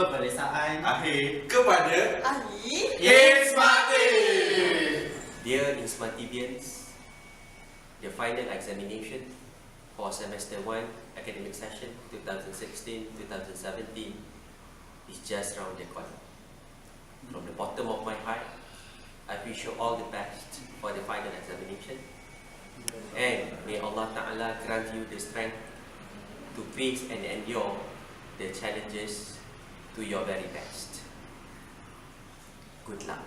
Peperiksaan Akhir kepada Akhir. In-Smartive. Dear In-Smartivians, the final examination for semester 1 academic session 2016-2017 is just around the corner. From the bottom of my heart, I wish you all the best for the final examination, and may Allah Ta'ala grant you the strength to face and endure the challenges to your very best. Good luck.